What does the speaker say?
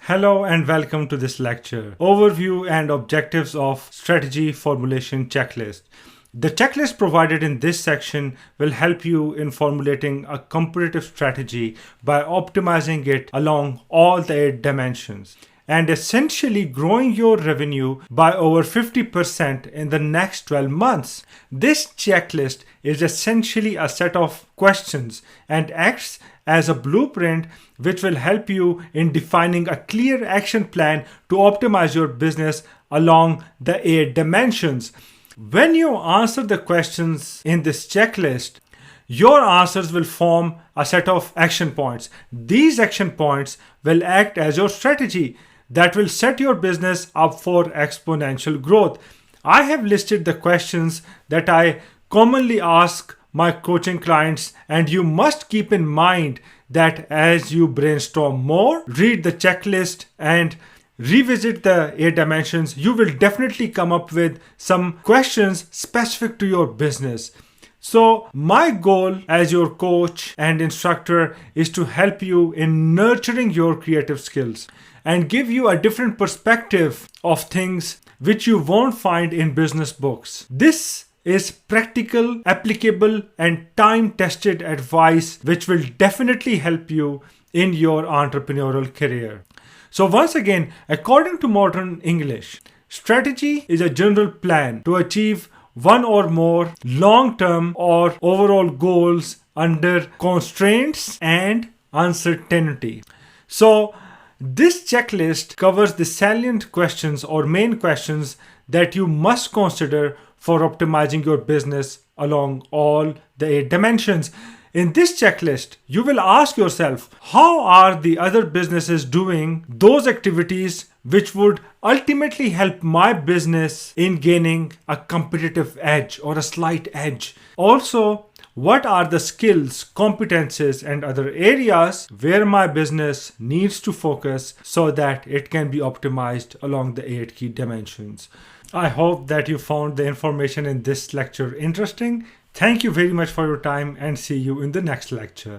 Hello and welcome to this lecture, Overview and Objectives of Strategy Formulation Checklist. The checklist provided in this section will help you in formulating a competitive strategy by optimizing it along all the 8 dimensions and essentially growing your revenue by over 50% in the next 12 months. This checklist is essentially a set of questions and acts as a blueprint which will help you in defining a clear action plan to optimize your business along the 8 dimensions. When you answer the questions in this checklist, your answers will form a set of action points. These action points will act as your strategy that will set your business up for exponential growth. I have listed the questions that I commonly ask my coaching clients, and you must keep in mind that as you brainstorm more, read the checklist, and revisit the 8 dimensions, you will definitely come up with some questions specific to your business. So my goal as your coach and instructor is to help you in nurturing your creative skills and give you a different perspective of things which you won't find in business books. This is practical, applicable, and time-tested advice which will definitely help you in your entrepreneurial career. So once again, according to modern English, strategy is a general plan to achieve one or more long-term or overall goals under constraints and uncertainty. So this checklist covers the salient questions or main questions that you must consider for optimizing your business along all the 8 dimensions. In this checklist, you will ask yourself, how are the other businesses doing those activities which would ultimately help my business in gaining a competitive edge or a slight edge? Also, what are the skills, competences, and other areas where my business needs to focus so that it can be optimized along the 8 key dimensions? I hope that you found the information in this lecture interesting. Thank you very much for your time and see you in the next lecture.